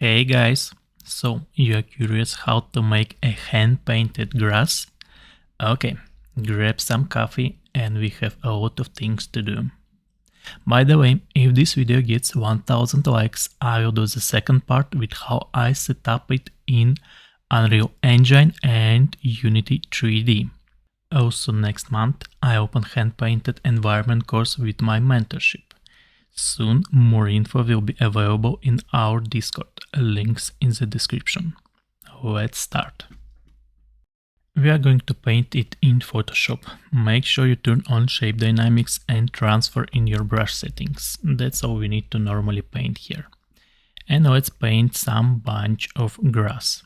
Hey guys, so you're curious how to make a hand-painted grass? Okay, grab some coffee and we have a lot of things to do. By the way, if this video gets 1000 likes, I will do the second part with how I set up it in Unreal Engine and Unity 3D. Also next month I open hand-painted environment course with my mentorship. Soon more info will be available in our Discord, links in the description. Let's start. We are going to paint it in Photoshop. Make sure you turn on shape dynamics and transfer in your brush settings. That's all we need to normally paint here. And let's paint some bunch of grass.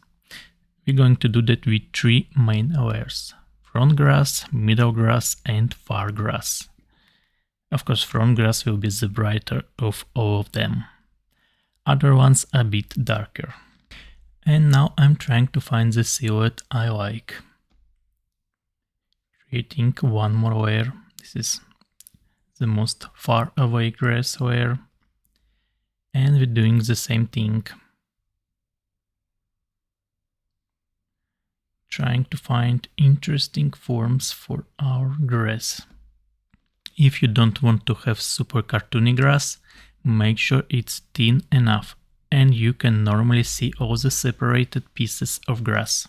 We're going to do that with three main layers: front grass, middle grass and far grass. Of course, front grass will be the brighter of all of them. Other ones a bit darker. And now I'm trying to find the silhouette I like. Creating one more layer. This is the most far away grass layer. And we're doing the same thing. Trying to find interesting forms for our grass. If you don't want to have super cartoony grass, make sure it's thin enough and you can normally see all the separated pieces of grass.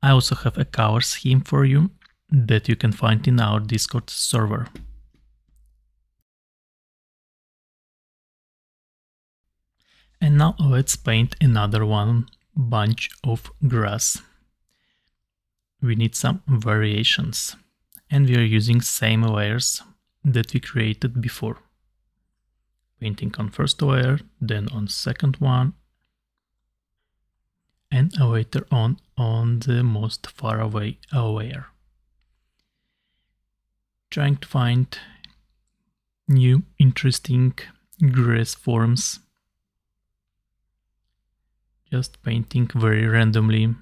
I also have a color scheme for you that you can find in our Discord server. And now let's paint another bunch of grass. We need some variations. And we are using same layers that we created before. Painting on first layer, then on second one, and later on the most far away layer. Trying to find new interesting grass forms. Just painting very randomly.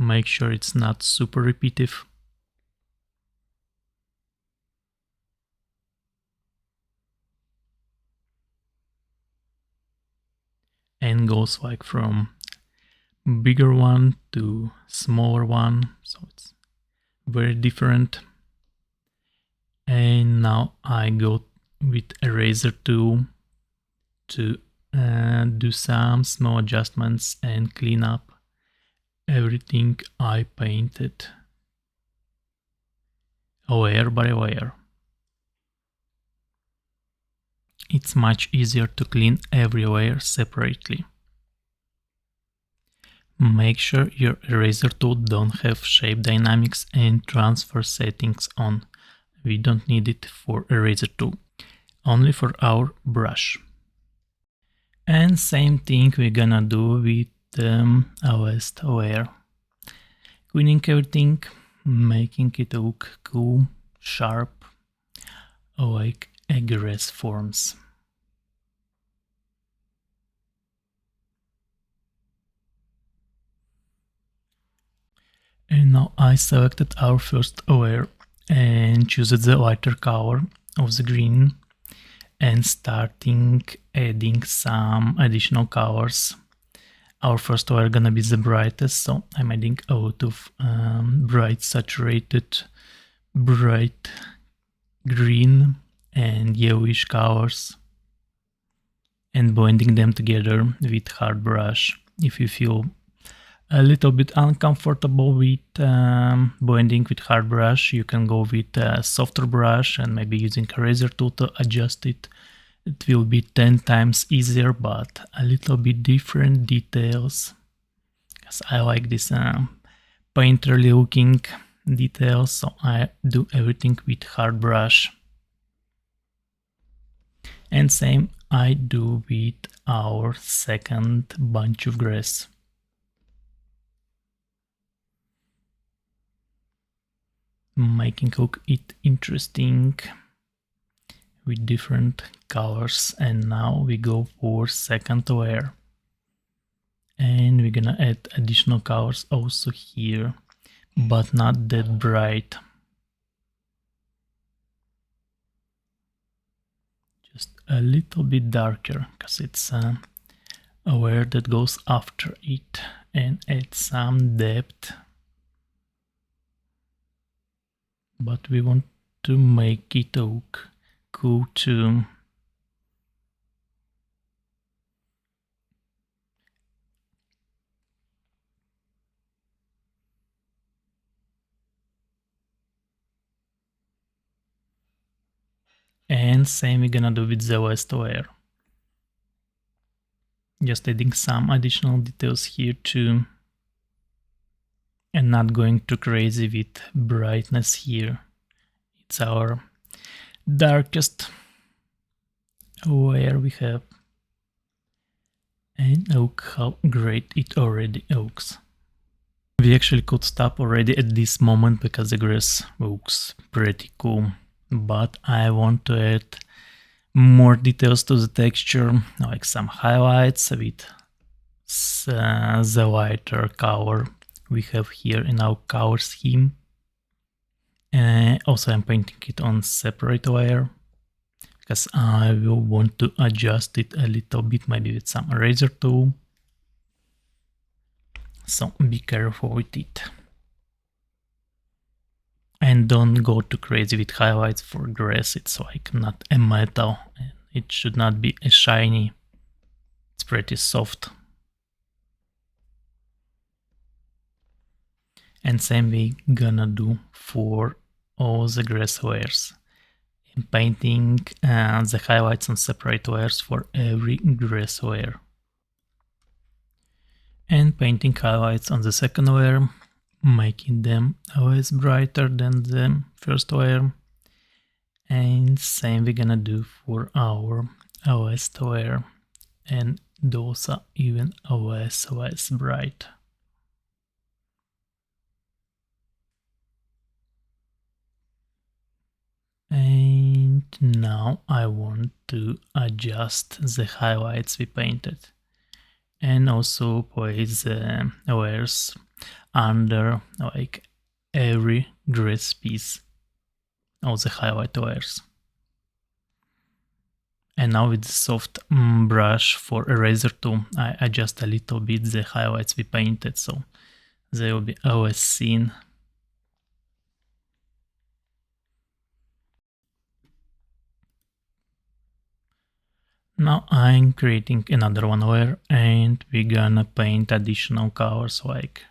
Make sure it's not super repetitive. And goes like from bigger one to smaller one, so it's very different. And now I go with eraser tool to do some small adjustments and clean up everything I painted layer by layer. It's much easier to clean every layer separately. Make sure your eraser tool don't have shape dynamics and transfer settings on. We don't need it for eraser tool, only for our brush. And same thing we're gonna do with the last layer. Cleaning everything, making it look cool, sharp, like a grass forms. And now I selected our first layer and choose the lighter color of the green and starting adding some additional colors. Our first layer gonna be the brightest, so I'm adding a lot of bright saturated, bright green and yellowish colors and blending them together with hard brush. If you feel a little bit uncomfortable with blending with hard brush, you can go with a softer brush and maybe using a razor tool to adjust it. It will be 10 times easier, but a little bit different details. Because I like this painterly looking details, so I do everything with hard brush. And same I do with our second bunch of grass. Making look it interesting with different colors. And now we go for second layer and we're gonna add additional colors also here, but not that bright. just a little bit darker because it's a wire that goes after it, and add some depth, but we want to make it look cool too. And same we're gonna do with the last layer. Just adding some additional details here too. And not going too crazy with brightness here. It's our darkest layer we have. And look how great it already looks. We actually could stop already at this moment because the grass looks pretty cool. But I want to add more details to the texture, like some highlights with the lighter color we have here in our color scheme. Also, I'm painting it on separate layer because I will want to adjust it a little bit, maybe with some eraser tool. So be careful with it. And don't go too crazy with highlights for grass. It's like not a metal. It should not be a shiny. It's pretty soft. And same we gonna do for all the grass layers. I'm painting the highlights on separate layers for every grass layer. And painting highlights on the second layer, making them always brighter than the first layer. And same we're gonna do for our last layer, and those are even less bright. And now I want to adjust the highlights we painted and also place the layers under like every grass piece of the highlight layers. And now with the soft brush for eraser tool, I adjust a little bit the highlights we painted so they will be always seen. Now I'm creating another one layer and we're gonna paint additional colors like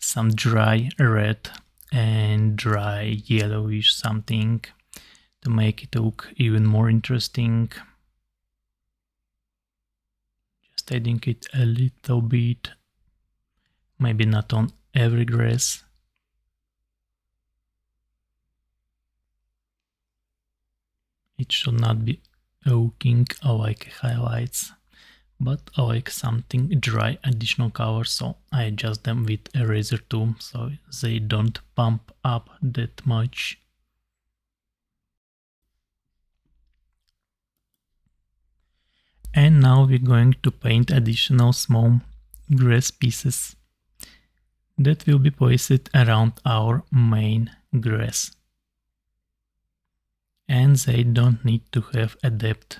some dry red and dry yellowish something to make it look even more interesting. Just adding it a little bit, maybe not on every grass. It should not be looking like highlights, but like something dry additional color, so I adjust them with eraser tool so they don't pump up that much. And now we're going to paint additional small grass pieces that will be placed around our main grass. And they don't need to have a depth,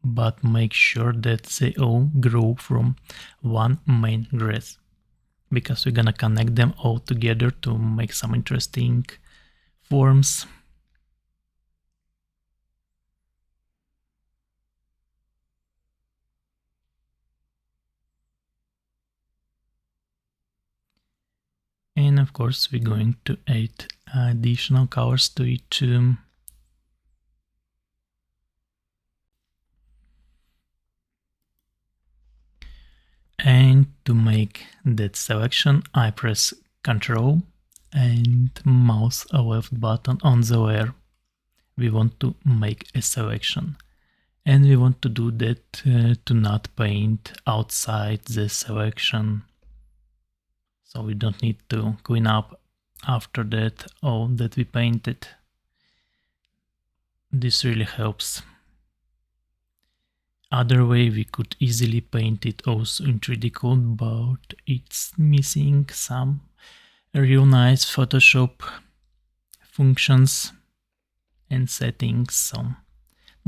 but make sure that they all grow from one main grass, because we're gonna connect them all together to make some interesting forms. And of course we're going to add additional colors to it too. And to make that selection, I press Ctrl and mouse left button on the layer. We want to make a selection. And we want to do that to not paint outside the selection. So we don't need to clean up after that all that we painted. This really helps. Other way we could easily paint it also in 3D code, but it's missing some real nice Photoshop functions and settings, so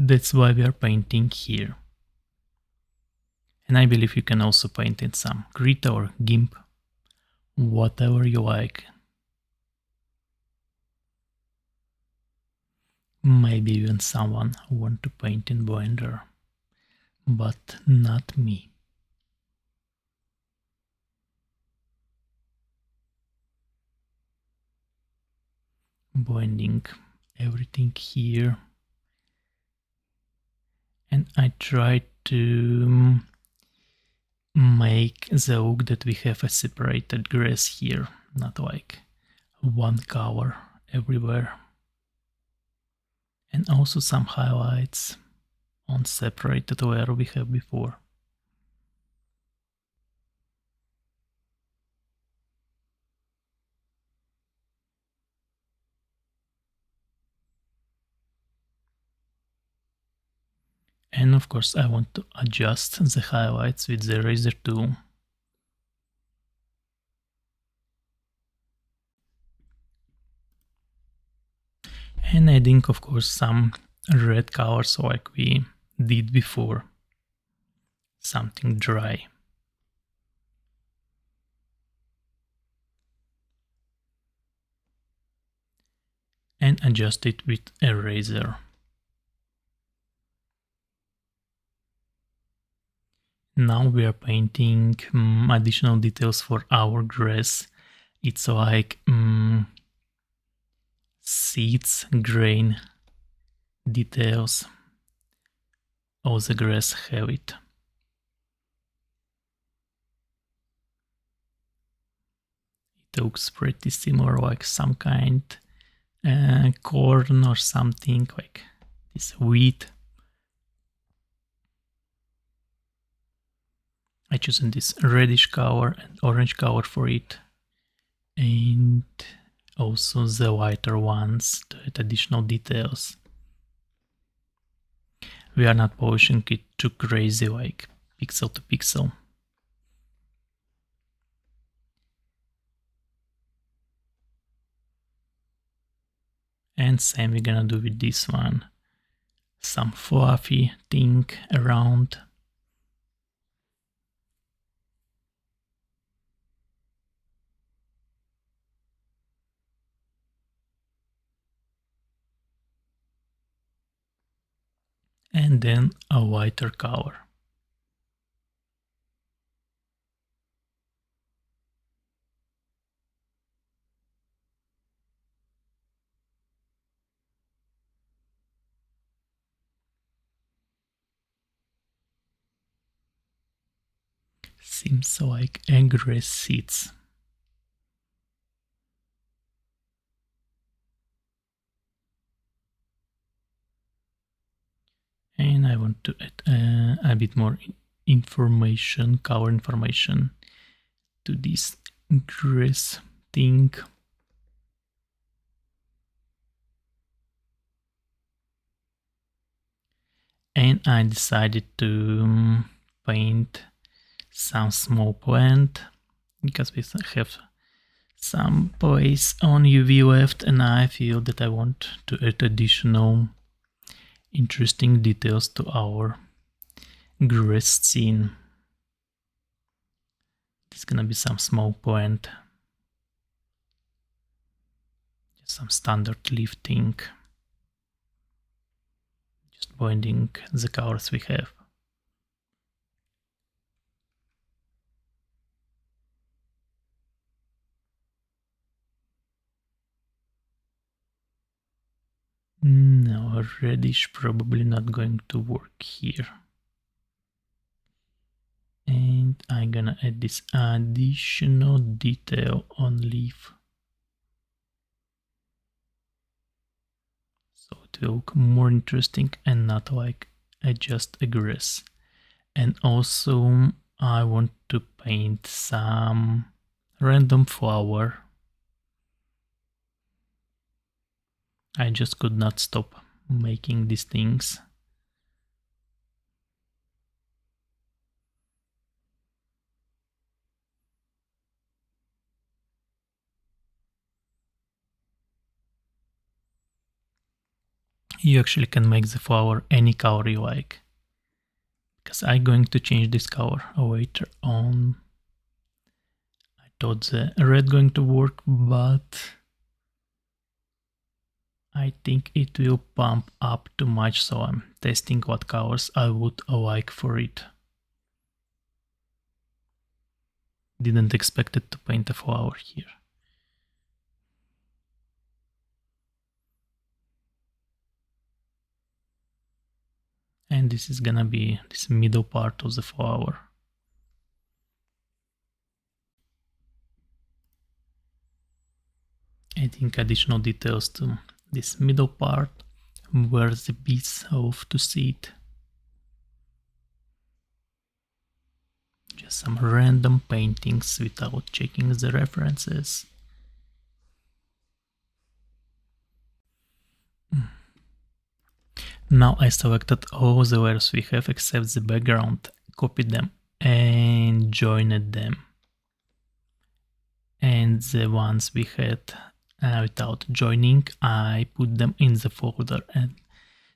That's why we are painting here. And I believe you can also paint in some Krita or GIMP, whatever you like. Maybe even someone want to paint in Blender, but not me. Blending everything here. And I try to make the look that we have a separated grass here, not like one color everywhere. And also some highlights on separated where we have before. And of course I want to adjust the highlights with the razor tool. And adding of course some red colors like we did before. Something dry. And adjust it with a razor. Now we are painting additional details for our grass. It's like seeds, grain details. All the grass have it. It looks pretty similar, like some kind corn or something like this wheat. I chosen this reddish color and orange color for it, and also the lighter ones to add additional details. We are not polishing it too crazy like pixel to pixel. And same we're gonna do with this one. Some fluffy thing around. And then a lighter color. Seems like grass seeds. And I want to add a bit more information, color information to this grass thing. And I decided to paint some small plant because we have some place on UV left, and I feel that I want to add additional interesting details to our grass scene. It's gonna be some small plant, just some standard lifting, just blending the colors we have. No, reddish probably not going to work here. And I'm gonna add this additional detail on leaf. So it will look more interesting and not like just a grass. And also I want to paint some random flower. I just could not stop making these things. you actually can make the flower any color you like. Because I'm going to change this color later on. I thought the red going to work, but I think it will pump up too much, so I'm testing what colors I would like for it. Didn't expect it to paint a flower here. And this is gonna be this middle part of the flower. Adding additional details to this middle part where the bees love to sit. Just some random paintings without checking the references. Now I selected all the layers we have except the background, copied them and joined them. And the ones we had without joining, I put them in the folder and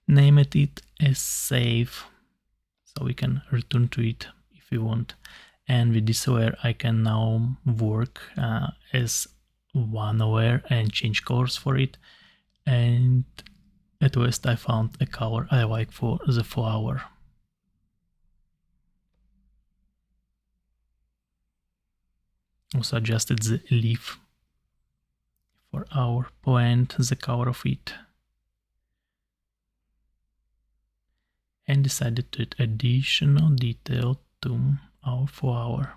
named it as save, so we can return to it if we want. And with this layer I can now work as one layer and change colors for it, and at least I found a color I like for the flower. Also adjusted the leaf for our plant, the color of it, and decided to add additional detail to our flower.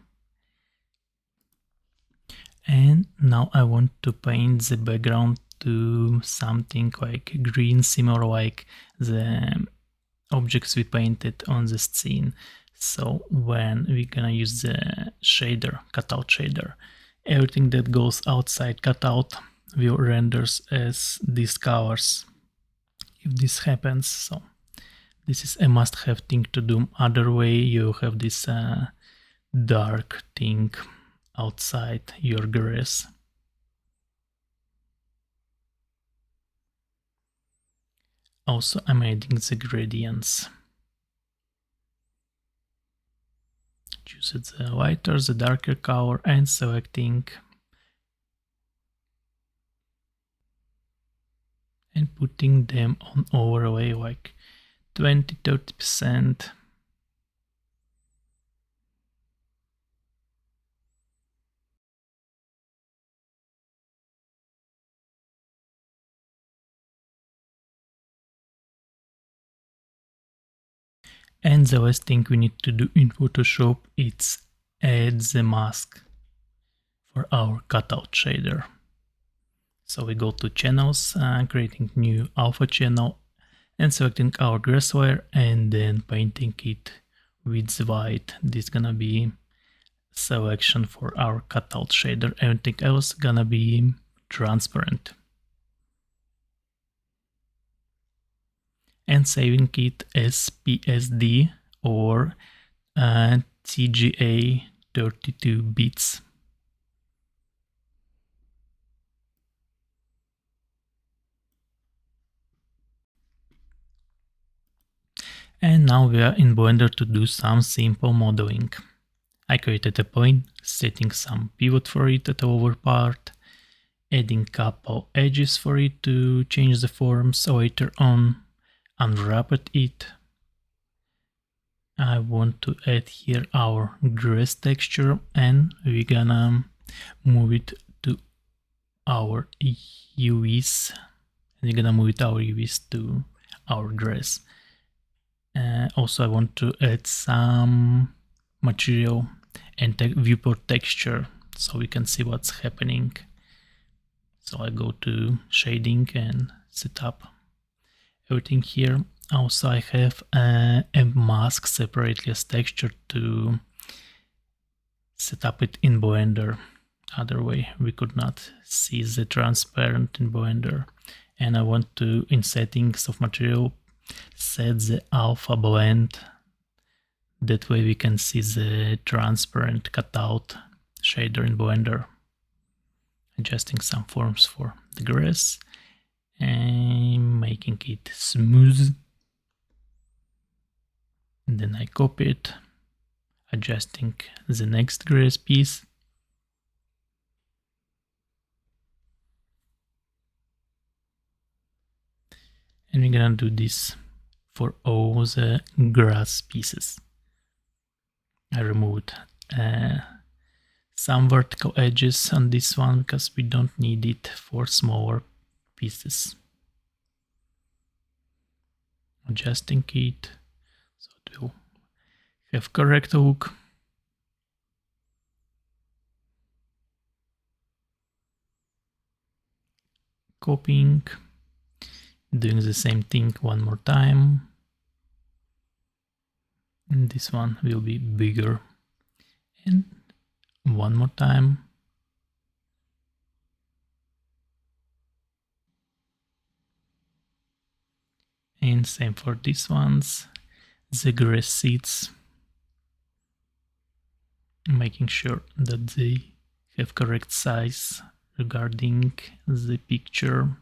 And now I want to paint the background to something like green, similar like the objects we painted on the scene. So when we're gonna use the shader, cutout shader, everything that goes outside cutout will renders as these colors if this happens. So this is a must-have thing to do. Other way you have this dark thing outside your grass. Also, I'm adding the gradients. Choose the lighter, the darker color, and selecting and putting them on overlay like 20-30%. And the last thing we need to do in Photoshop is add the mask for our cutout shader. So we go to channels, creating new alpha channel and selecting our grass layer and then painting it with white. This is gonna be selection for our cutout shader. Everything else gonna be transparent. And saving it as PSD or TGA 32 bits. And now we are in Blender to do some simple modeling. I created a plane, setting some pivot for it at the lower part, adding couple edges for it to change the forms later on, unwrapped it. I want to add here our grass texture and we're gonna move it to our UVs. And we're gonna move it our UVs to our grass. Also I want to add some material and viewport texture so we can see what's happening. So I go to shading and set up everything here. Also I have a mask separately as texture to set up it in Blender. Other way we could not see the transparent in Blender. And I want to, in settings of material, set the alpha blend. That way we can see the transparent cutout shader in Blender. Adjusting some forms for the grass. and making it smooth. And then I copy it, adjusting the next grass piece. And we're gonna do this for all the grass pieces. I removed some vertical edges on this one because we don't need it for smaller pieces. Adjusting it so it will have correct look. Copying, doing the same thing one more time. And this one will be bigger. And one more time. And same for these ones. The grass seeds, making sure that they have correct size regarding the picture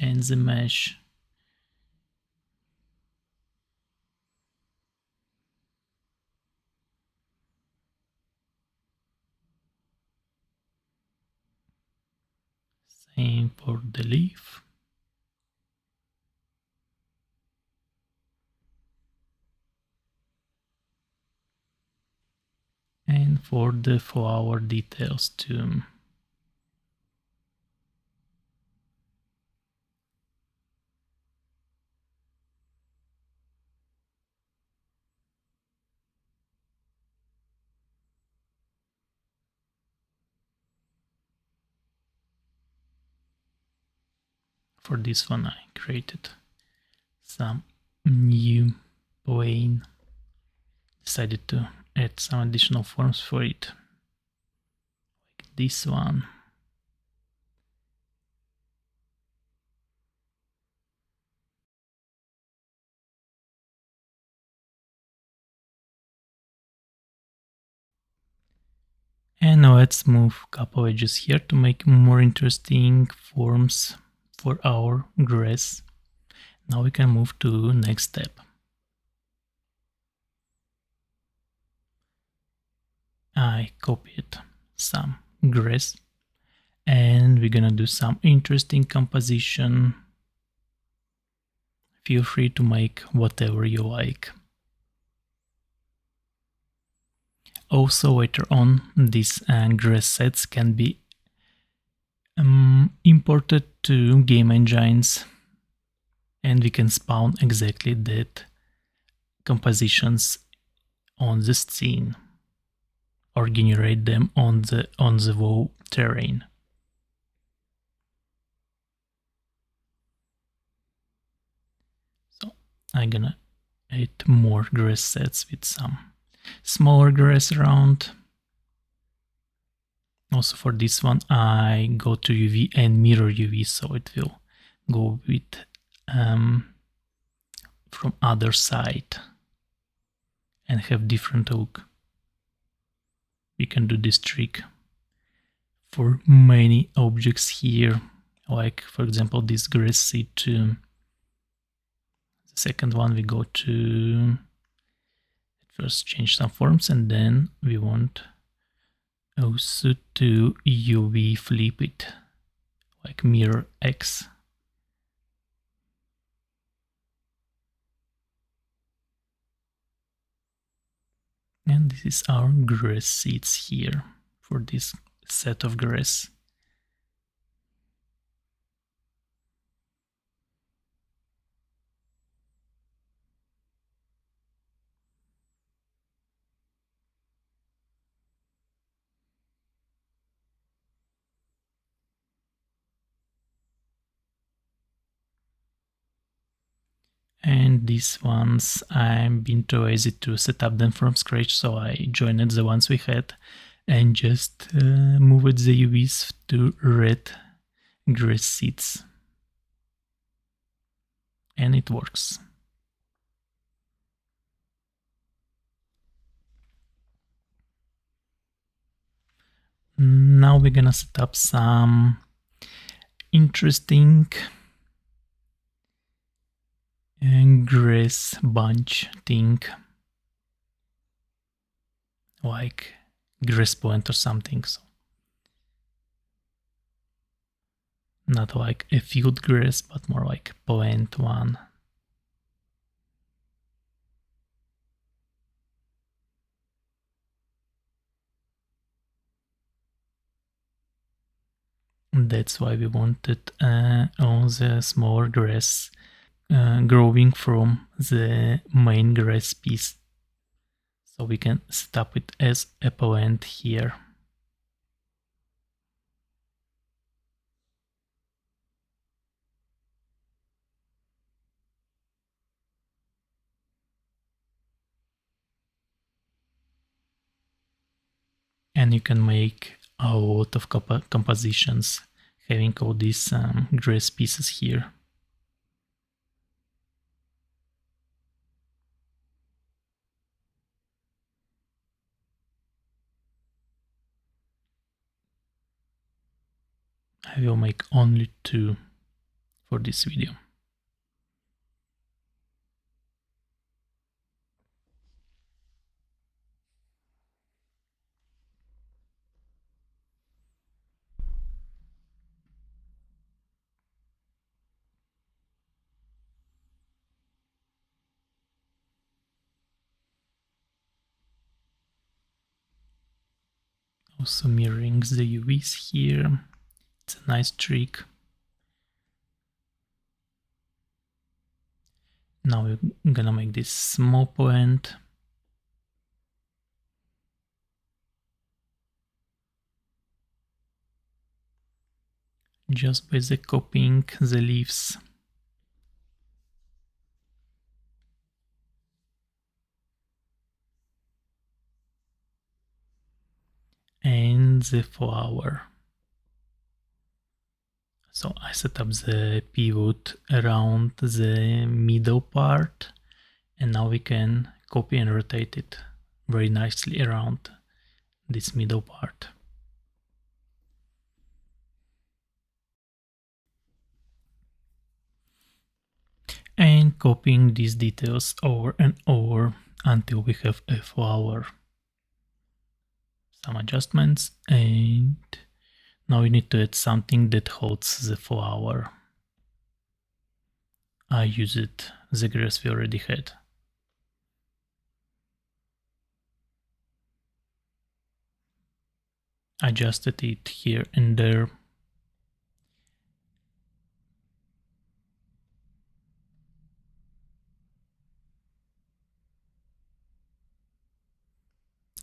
and the mesh. Same for the leaf. And for the flower details too. For this one I created some new plane. Decided to add some additional forms for it. Like this one. And now let's move a couple edges here to make more interesting forms for our grass. Now we can move to next step. I copied some grass and we're gonna do some interesting composition. Feel free to make whatever you like. Also later on, these grass sets can be imported to game engines and we can spawn exactly that compositions on the scene or generate them on the wall terrain. So I'm gonna add more grass sets with some smaller grass around. Also for this one I go to UV and mirror UV, so it will go with from other side and have different look. We can do this trick for many objects here, like for example this grass seed too. The second one we go to first change some forms and then we want also to UV flip it, like mirror X. And this is our grass seeds here for this set of grass. And these ones I've been too lazy to set up them from scratch, so I joined the ones we had and just moved the UVs to red grass seeds. And it works. Now we're gonna set up some interesting and grass bunch thing, like grass plant or something. So not like a field grass, but more like plant one. That's why we wanted all the small grass growing from the main grass piece. So we can stop it as a plant here. And you can make a lot of compositions having all these grass pieces here. I will make only 2 for this video. Also mirroring the UVs here. It's a nice trick. Now we're gonna make this small plant. Just by the copying the leaves. And the flower. So I set up the pivot around the middle part, and now we can copy and rotate it very nicely around this middle part. And copying these details over and over until we have a flower. Some adjustments, and now we need to add something that holds the flower. I used the grass we already had. Adjusted it here and there.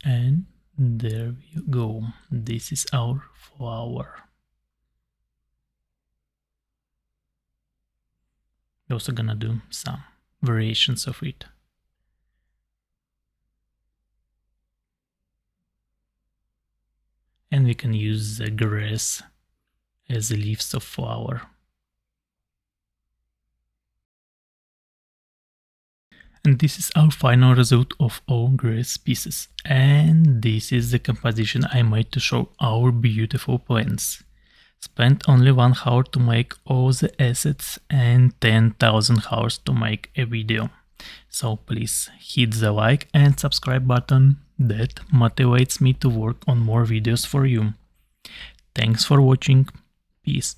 And there you go. This is our flower. We're also gonna do some variations of it. And we can use the grass as the leaves of flower. And this is our final result of all grass pieces. And this is the composition I made to show our beautiful plants. Spent only 1 hour to make all the assets and 10,000 hours to make a video. So please hit the like and subscribe button. That motivates me to work on more videos for you. Thanks for watching. Peace.